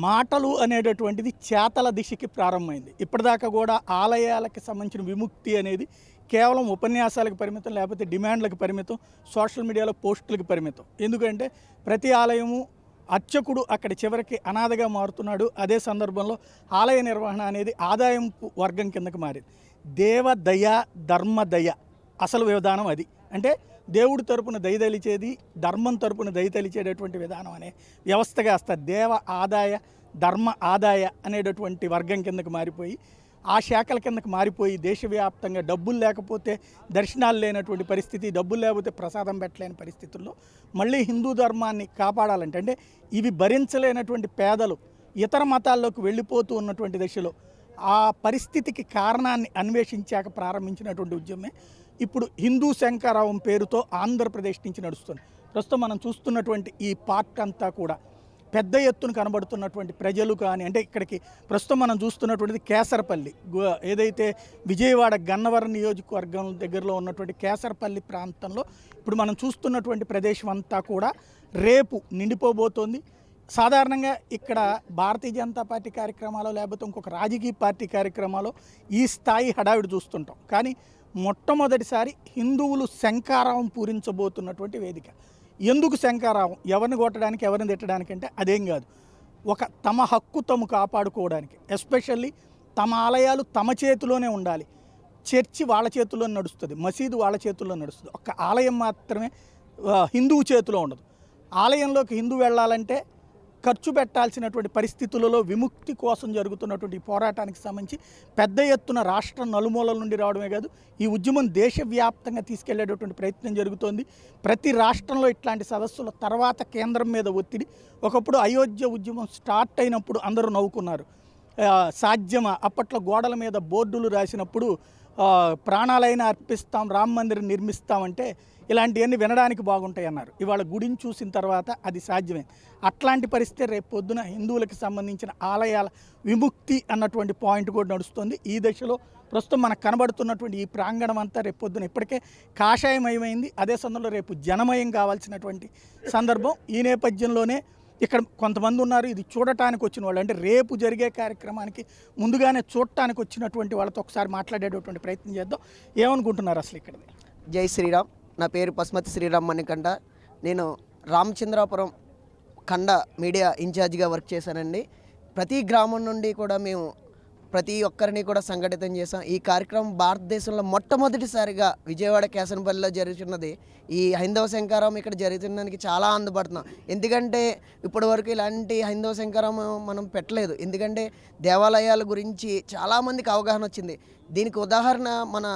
మాటలు అనేటటువంటిది చేతల దిశకి ప్రారంభమైంది. ఇప్పటిదాకా కూడా ఆలయాలకు సంబంధించిన విముక్తి అనేది కేవలం ఉపన్యాసాలకు పరిమితం, లేకపోతే డిమాండ్లకు పరిమితం, సోషల్ మీడియాలో పోస్టులకు పరిమితం. ఎందుకంటే ప్రతి ఆలయము అర్చకుడు అక్కడ చివరికి అనాథగా మారుతున్నాడు. అదే సందర్భంలో ఆలయ నిర్వహణ అనేది ఆదాయం వర్గం కిందకి మారింది. దేవదయ, ధర్మదయ అసలు విధానం అది. అంటే దేవుడి తరపున దయతలిచేది, ధర్మం తరపున దయతలిచేటటువంటి విధానం అనే వ్యవస్థగా వస్తుంది. దేవ ఆదాయ, ధర్మ ఆదాయ అనేటటువంటి వర్గం కిందకి మారిపోయి, ఆ శాఖల కిందకి మారిపోయి దేశవ్యాప్తంగా డబ్బులు లేకపోతే దర్శనాలు లేనటువంటి పరిస్థితి, డబ్బులు లేకపోతే ప్రసాదం పెట్టలేని పరిస్థితుల్లో మళ్ళీ హిందూ ధర్మాన్ని కాపాడాలంటే, అంటే ఇవి భరించలేనటువంటి పేదలు ఇతర మతాల్లోకి వెళ్ళిపోతూ ఉన్నటువంటి దశలో ఆ పరిస్థితికి కారణాన్ని అన్వేషించాక ప్రారంభించినటువంటి ఉద్యమే ఇప్పుడు హిందూ శంకరావం పేరుతో ఆంధ్రప్రదేశ్ నుంచి నడుస్తుంది. ప్రస్తుతం మనం చూస్తున్నటువంటి ఈ పార్క్ అంతా కూడా పెద్ద ఎత్తున కనబడుతున్నటువంటి ప్రజలు కానీ, అంటే ఇక్కడికి ప్రస్తుతం మనం చూస్తున్నటువంటిది కేసరపల్లి, ఏదైతే విజయవాడ గన్నవరం నియోజకవర్గం దగ్గరలో ఉన్నటువంటి కేసరపల్లి ప్రాంతంలో ఇప్పుడు మనం చూస్తున్నటువంటి ప్రదేశం అంతా కూడా రేపు నిండిపోబోతోంది. సాధారణంగా ఇక్కడ భారతీయ జనతా పార్టీ కార్యక్రమాలు, లేకపోతే ఇంకొక రాజకీయ పార్టీ కార్యక్రమాలు ఈ స్థాయి హడావిడి చూస్తుంటాం. కానీ మొట్టమొదటిసారి హిందువులు శంఖారావం పూరించబోతున్నటువంటి వేదిక. ఎందుకు శంఖారావం? ఎవరిని కొట్టడానికి, ఎవరిని తిట్టడానికి అంటే అదేం కాదు. ఒక తమ హక్కు తమ కాపాడుకోవడానికి, ఎస్పెషల్లీ తమ ఆలయాలు తమ చేతిలోనే ఉండాలి. చర్చి వాళ్ళ చేతుల్లో నడుస్తుంది, మసీదు వాళ్ళ చేతుల్లో నడుస్తుంది. ఒక ఆలయం మాత్రమే హిందువు చేతిలో ఉండదు. ఆలయంలోకి హిందూ వెళ్ళాలంటే ఖర్చు పెట్టాల్సినటువంటి పరిస్థితులలో విముక్తి కోసం జరుగుతున్నటువంటి పోరాటానికి సంబంధించి పెద్ద ఎత్తున రాష్ట్ర నలుమూలల నుండి రావడమే కాదు, ఈ ఉద్యమం దేశవ్యాప్తంగా తీసుకెళ్లేటటువంటి ప్రయత్నం జరుగుతోంది. ప్రతి రాష్ట్రంలో ఇట్లాంటి సదస్సుల తర్వాత కేంద్రం మీద ఒత్తిడి. ఒకప్పుడు అయోధ్య ఉద్యమం స్టార్ట్ అయినప్పుడు అందరూ నవ్వుకున్నారు. సాధ్యమా? అప్పట్లో గోడల మీద బోర్డులు రాసినప్పుడు ప్రాణాలైనా అర్పిస్తాం, రామ మందిరం నిర్మిస్తామంటే ఇలాంటివన్నీ వినడానికి బాగుంటాయి అన్నారు. ఇవాళ గుడిని చూసిన తర్వాత అది సాధ్యమే. అట్లాంటి పరిస్థితి రేపు పొద్దున హిందువులకు సంబంధించిన ఆలయాల విముక్తి అన్నటువంటి పాయింట్ కూడా నడుస్తుంది. ఈ దశలో ప్రస్తుతం మనకు కనబడుతున్నటువంటి ఈ ప్రాంగణం అంతా రేపు పొద్దున ఇప్పటికే కాషాయమయమైంది. అదే సందర్భంలో రేపు జనమయం కావాల్సినటువంటి సందర్భం. ఈ నేపథ్యంలోనే ఇక్కడ కొంతమంది ఉన్నారు ఇది చూడటానికి వచ్చిన వాళ్ళు, అంటే రేపు జరిగే కార్యక్రమానికి ముందుగానే చూడటానికి వచ్చినటువంటి వాళ్ళతో ఒకసారి మాట్లాడేటటువంటి ప్రయత్నం చేద్దాం. ఏమనుకుంటున్నారు అసలు ఇక్కడ? జై శ్రీరామ్. నా పేరు పసుమతి శ్రీరామ్ మణికంఠ. నేను రామచంద్రాపురం ఖండ మీడియా ఇన్ఛార్జిగా వర్క్ చేశానండి. ప్రతి గ్రామం నుండి కూడా మేము ప్రతి ఒక్కరిని కూడా సంఘటితం చేసాం. ఈ కార్యక్రమం భారతదేశంలో మొట్టమొదటిసారిగా విజయవాడ కేసనపల్లిలో జరుగుతున్నది. ఈ హైందవ శంఖారావం ఇక్కడ జరుగుతున్నందుకు చాలా ఆనందపడుతున్నాం. ఎందుకంటే ఇప్పటి వరకు ఇలాంటి హైందవ శంఖారావం మనం పెట్టలేదు. ఎందుకంటే దేవాలయాల గురించి చాలామందికి అవగాహన వచ్చింది. దీనికి ఉదాహరణ మన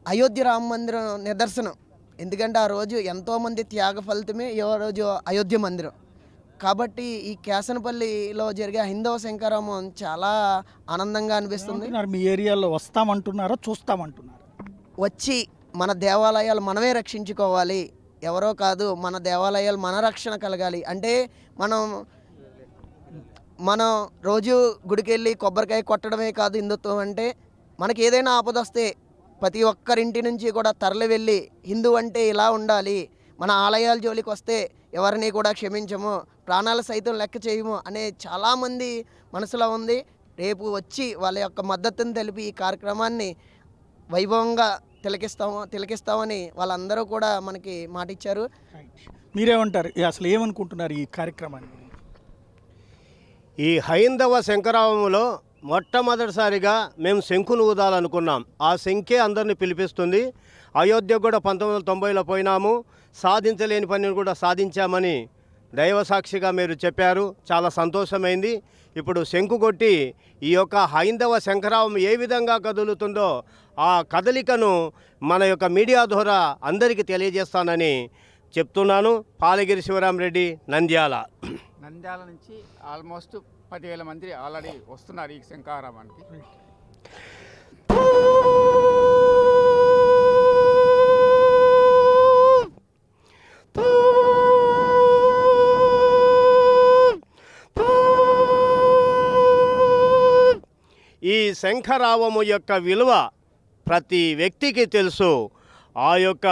అయోధ్య రామ మందిరం నిదర్శనం. ఎందుకంటే ఆ రోజు ఎంతోమంది త్యాగ ఫలితమే ఈ రోజు అయోధ్య మందిరం. కాబట్టి ఈ కేసనపల్లిలో జరిగే హైందవ శంఖారావం చాలా ఆనందంగా అనిపిస్తుంది. మీ ఏరియాలో వస్తామంటున్నారా, చూస్తామంటున్నారా? వచ్చి మన దేవాలయాలు మనమే రక్షించుకోవాలి, ఎవరో కాదు, మన దేవాలయాలు మన రక్షణ కలగాలి. అంటే మనం రోజు గుడికి వెళ్ళి కొబ్బరికాయ కొట్టడమే కాదు హిందుత్వం అంటే. మనకి ఏదైనా ఆపద వస్తే ప్రతి ఒక్కరింటి నుంచి కూడా తరలి వెళ్ళి హిందూ అంటే ఇలా ఉండాలి, మన ఆలయాల జోలికి వస్తే ఎవరిని కూడా క్షమించము, ప్రాణాలు సైతం లెక్క చేయము అనే చాలామంది మనసులో ఉంది. రేపు వచ్చి వాళ్ళ యొక్క మద్దతును తెలిపి ఈ కార్యక్రమాన్ని వైభవంగా తిలకిస్తామని వాళ్ళందరూ కూడా మనకి మాట ఇచ్చారు. మీరేమంటారు? అసలు ఏమనుకుంటున్నారు ఈ కార్యక్రమాన్ని? ఈ హైందవ శంఖారావంలో మొట్టమొదటిసారిగా మేము శంఖును ఊదాలనుకున్నాం. ఆ శంఖే అందరిని పిలిపిస్తుంది. అయోధ్య కూడా 1990లో పోయినాము, సాధించలేని పనిని కూడా సాధించామని దైవసాక్షిగా మీరు చెప్పారు. చాలా సంతోషమైంది. ఇప్పుడు శంఖు కొట్టి ఈ యొక్క హైందవ శంఖారావం ఏ విధంగా కదులుతుందో ఆ కదలికను మన యొక్క మీడియా ద్వారా అందరికీ తెలియజేస్తానని చెప్తున్నాను. పాలగిరి శివరామరెడ్డి, నంద్యాల నుంచి ఆల్మోస్ట్ 10,000 మంది ఆల్రెడీ వస్తున్నారు ఈ శంఖారావానికి. ఈ శంఖారావము యొక్క విలువ ప్రతి వ్యక్తికి తెలుసు. ఆ యొక్క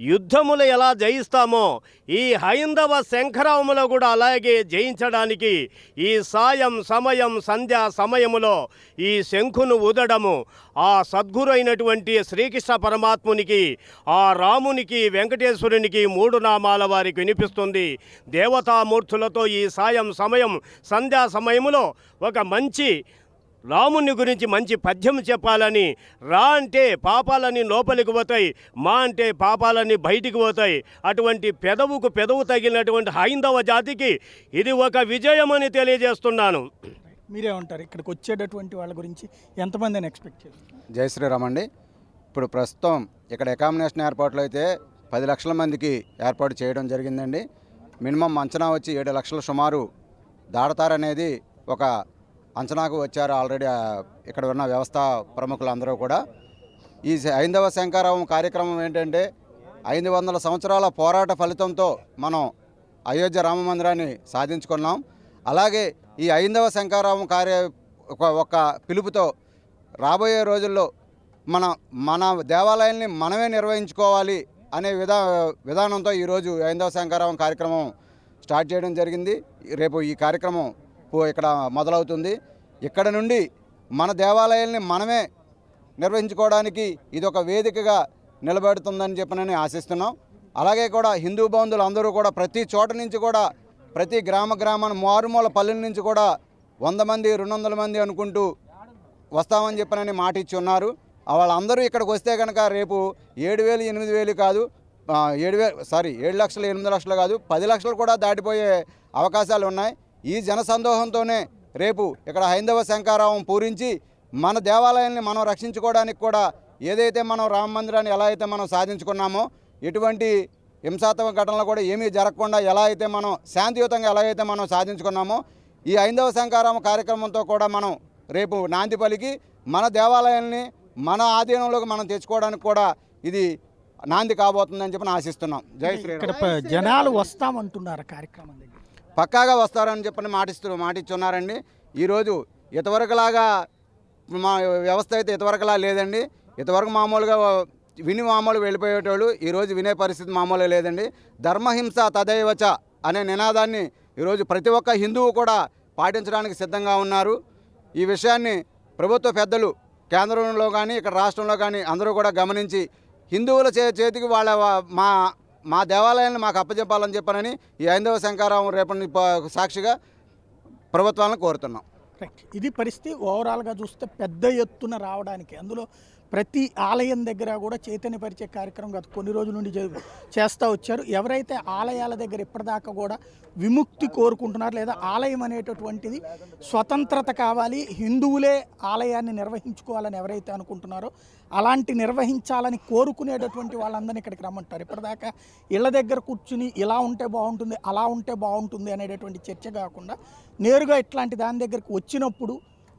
యుద్ధములు ఎలా జయిస్తామో ఈ హైందవ శంఖరావములో కూడా అలాగే జయించడానికి ఈ సమయం సంధ్యా సమయములో ఈ శంఖును ఊదడము ఆ సద్గురు అయినటువంటి శ్రీకృష్ణ పరమాత్మునికి, ఆ రామునికి, వెంకటేశ్వరునికి 3 నామాల వారికి వినిపిస్తుంది. దేవతామూర్తులతో ఈ సమయం సంధ్యా సమయములో ఒక మంచి రాముని గురించి మంచి పద్యం చెప్పాలని, రా అంటే పాపాలని లోపలికి పోతాయి, మా అంటే పాపాలని బయటికి పోతాయి. అటువంటి పెదవుకు పెదవు తగిలినటువంటి హైందవ జాతికి ఇది ఒక విజయమని తెలియజేస్తున్నాను. మీరేమంటారు? ఇక్కడికి వచ్చేటటువంటి వాళ్ళ గురించి ఎంతమందిని ఎక్స్పెక్ట్ చేస్తారు? జై శ్రీరామ్ అండి. ఇప్పుడు ప్రస్తుతం ఇక్కడ అకామిడేషన్ ఏర్పాట్లు అయితే 10 లక్షల మందికి ఏర్పాటు చేయడం జరిగిందండి. మినిమం అంచనా వచ్చి 7 లక్షల సుమారు దాడతారనేది ఒక అంచనాకు వచ్చారు ఆల్రెడీ ఇక్కడ ఉన్న వ్యవస్థ ప్రముఖులందరూ కూడా. ఈ హైందవ శంఖారావం కార్యక్రమం ఏంటంటే 500 సంవత్సరాల పోరాట ఫలితంతో మనం అయోధ్య రామ మందిరాన్ని సాధించుకున్నాం. అలాగే ఈ హైందవ శంఖారావం ఒక పిలుపుతో రాబోయే రోజుల్లో మన దేవాలయాల్ని మనమే నిర్వహించుకోవాలి అనే విధానంతో ఈరోజు హైందవ శంఖారావం కార్యక్రమం స్టార్ట్ చేయడం జరిగింది. రేపు ఈ కార్యక్రమం ఇక్కడ మొదలవుతుంది. ఇక్కడ నుండి మన దేవాలయాల్ని మనమే నిర్వహించుకోవడానికి ఇది ఒక వేదికగా నిలబెడుతుందని చెప్పనని ఆశిస్తున్నాం. అలాగే కూడా హిందూ బంధువులు అందరూ కూడా ప్రతి చోట నుంచి కూడా ప్రతి గ్రామాన్ని మారుమూల పల్లెల నుంచి కూడా 100 మంది 200 మంది అనుకుంటూ వస్తామని చెప్పనని మాట ఇచ్చి ఉన్నారు. వాళ్ళందరూ ఇక్కడికి వస్తే కనుక రేపు 7,000 8,000 కాదు, 7 లక్షలు 8 లక్షలు కాదు, 10 లక్షలు కూడా దాటిపోయే అవకాశాలు ఉన్నాయి. ఈ జనసందోహంతోనే రేపు ఇక్కడ హైందవ శంఖారావం పూరించి మన దేవాలయాల్ని మనం రక్షించుకోవడానికి కూడా ఏదైతే మనం రామ మందిరాన్ని ఎలా అయితే మనం సాధించుకున్నామో ఎటువంటి హింసాత్మక ఘటనలు కూడా ఏమీ జరగకుండా ఎలా అయితే మనం శాంతియుతంగా ఎలా అయితే మనం సాధించుకున్నామో ఈ హైందవ శంఖారావం కార్యక్రమంతో కూడా మనం రేపు నాంది పలికి మన దేవాలయాల్ని మన ఆధీనంలోకి మనం తెచ్చుకోవడానికి కూడా ఇది నాంది కాబోతుందని చెప్పి ఆశిస్తున్నాం. జై శ్రీరామ్. ఇక్కడ జనాలు వస్తామంటున్నారు కార్యక్రమం దగ్గర. పక్కాగా వస్తారని చెప్పని మాటిచ్చున్నారండి. ఈరోజు ఇంతవరకులాగా మా వ్యవస్థ అయితే ఇంతవరకులా లేదండి. ఇంతవరకు మామూలుగా మామూలుగా వెళ్ళిపోయేటోళ్ళు ఈరోజు వినే పరిస్థితి మామూలుగా లేదండి. ధర్మహింస తదైవచ అనే నినాదాన్ని ఈరోజు ప్రతి ఒక్క హిందువు కూడా పాటించడానికి సిద్ధంగా ఉన్నారు. ఈ విషయాన్ని ప్రభుత్వ పెద్దలు కేంద్రంలో కానీ ఇక్కడ రాష్ట్రంలో కానీ అందరూ కూడా గమనించి హిందువుల చేతికి వాళ్ళ మా దేవాలయాన్ని మాకు అప్పచెప్పాలని చెప్పనని ఈ హైందవ శంఖారావం రేపటి సాక్షిగా ప్రభుత్వాలను కోరుతున్నాం. రైట్, ఇది పరిస్థితి. ఓవరాల్గా చూస్తే పెద్ద ఎత్తున రావడానికి అందులో ప్రతి ఆలయం దగ్గర కూడా చైతన్యపరిచే కార్యక్రమం గత కొన్ని రోజుల నుండి చేస్తూ వచ్చారు. ఎవరైతే ఆలయాల దగ్గర ఇప్పటిదాకా కూడా విముక్తి కోరుకుంటున్నారు, లేదా ఆలయం అనేటటువంటిది స్వతంత్రత కావాలి, హిందువులే ఆలయాన్ని నిర్వహించుకోవాలని ఎవరైతే అనుకుంటున్నారో అలాంటి నిర్వహించాలని కోరుకునేటటువంటి వాళ్ళందరినీ ఇక్కడికి రమ్మంటారు. ఇప్పటిదాకా ఇళ్ళ దగ్గర కూర్చుని ఇలా ఉంటే బాగుంటుంది, అలా ఉంటే బాగుంటుంది అనేటటువంటి చర్చ కాకుండా నేరుగా ఇట్లాంటి దాని దగ్గరికి వచ్చినప్పుడు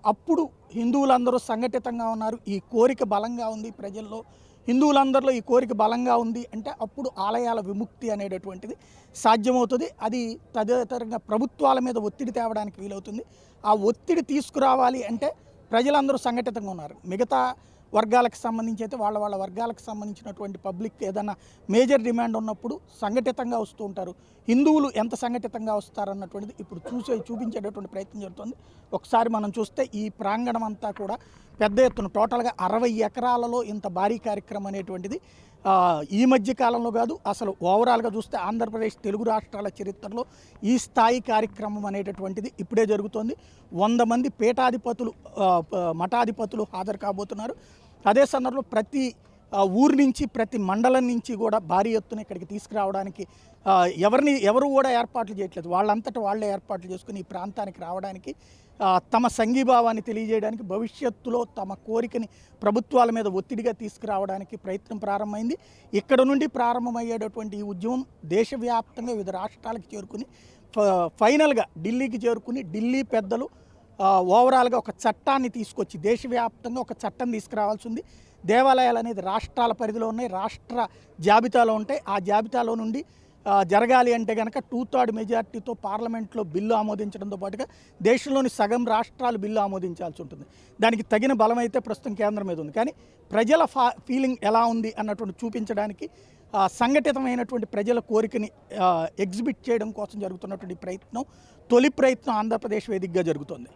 అప్పుడు హిందువులందరూ సంఘటితంగా ఉన్నారు, ఈ కోరిక బలంగా ఉంది ప్రజల్లో, హిందువులందరిలో ఈ కోరిక బలంగా ఉంది అంటే అప్పుడు ఆలయాల విముక్తి అనేటటువంటిది సాధ్యమవుతుంది. అది తదితరంగా ప్రభుత్వాల మీద ఒత్తిడి తేవడానికి వీలవుతుంది. ఆ ఒత్తిడి తీసుకురావాలి అంటే ప్రజలందరూ సంఘటితంగా ఉన్నారు. మిగతా వర్గాలకు సంబంధించి అయితే వాళ్ళ వర్గాలకు సంబంధించినటువంటి పబ్లిక్ ఏదైనా మేజర్ డిమాండ్ ఉన్నప్పుడు సంఘటితంగా వస్తూ ఉంటారు. హిందువులు ఎంత సంఘటితంగా వస్తారన్నటువంటిది ఇప్పుడు చూపించేటటువంటి ప్రయత్నం జరుగుతుంది. ఒకసారి మనం చూస్తే ఈ ప్రాంగణం అంతా కూడా పెద్ద ఎత్తున టోటల్గా 60 ఎకరాలలో ఇంత భారీ కార్యక్రమం అనేటువంటిది ఈ మధ్య కాలంలో కాదు, అసలు ఓవరాల్గా చూస్తే ఆంధ్రప్రదేశ్ తెలుగు రాష్ట్రాల చరిత్రలో ఈ స్థాయి కార్యక్రమం అనేటటువంటిది ఇప్పుడే జరుగుతోంది. 100 మంది పీఠాధిపతులు మఠాధిపతులు హాజరు కాబోతున్నారు. అదే సందర్భంలో ప్రతి ఊరు నుంచి ప్రతి మండలం నుంచి కూడా భారీ ఎత్తున ఇక్కడికి తీసుకురావడానికి ఎవరు కూడా ఏర్పాట్లు చేయట్లేదు, వాళ్ళంతటా వాళ్ళే ఏర్పాట్లు చేసుకుని ఈ ప్రాంతానికి రావడానికి తమ సంఘీభావాన్ని తెలియజేయడానికి, భవిష్యత్తులో తమ కోరికని ప్రభుత్వాల మీద ఒత్తిడిగా తీసుకురావడానికి ప్రయత్నం ప్రారంభమైంది. ఇక్కడ నుండి ప్రారంభమయ్యేటటువంటి ఈ ఉద్యమం దేశవ్యాప్తంగా వివిధ రాష్ట్రాలకు చేరుకుని ఫైనల్గా ఢిల్లీకి చేరుకుని ఢిల్లీ పెద్దలు ఓవరాల్గా ఒక చట్టాన్ని తీసుకొచ్చి దేశవ్యాప్తంగా ఒక చట్టం తీసుకురావాల్సి ఉంది. దేవాలయాలు అనేది రాష్ట్రాల పరిధిలో ఉన్నాయి, రాష్ట్ర జాబితాలో ఉంటాయి. ఆ జాబితాలో నుండి జరగాలి అంటే కనుక 2/3 మెజార్టీతో పార్లమెంట్లో బిల్లు ఆమోదించడంతో పాటుగా దేశంలోని సగం రాష్ట్రాలు బిల్లు ఆమోదించాల్సి ఉంటుంది. దానికి తగిన బలం అయితే ప్రస్తుతం కేంద్రం మీద ఉంది. కానీ ప్రజల ఫీలింగ్ ఎలా ఉంది అన్నటువంటి చూపించడానికి సంఘటితమైనటువంటి ప్రజల కోరికని ఎగ్జిబిట్ చేయడం కోసం జరుగుతున్నటువంటి ప్రయత్నం, తొలి ప్రయత్నం ఆంధ్రప్రదేశ్ వేదికగా జరుగుతోంది.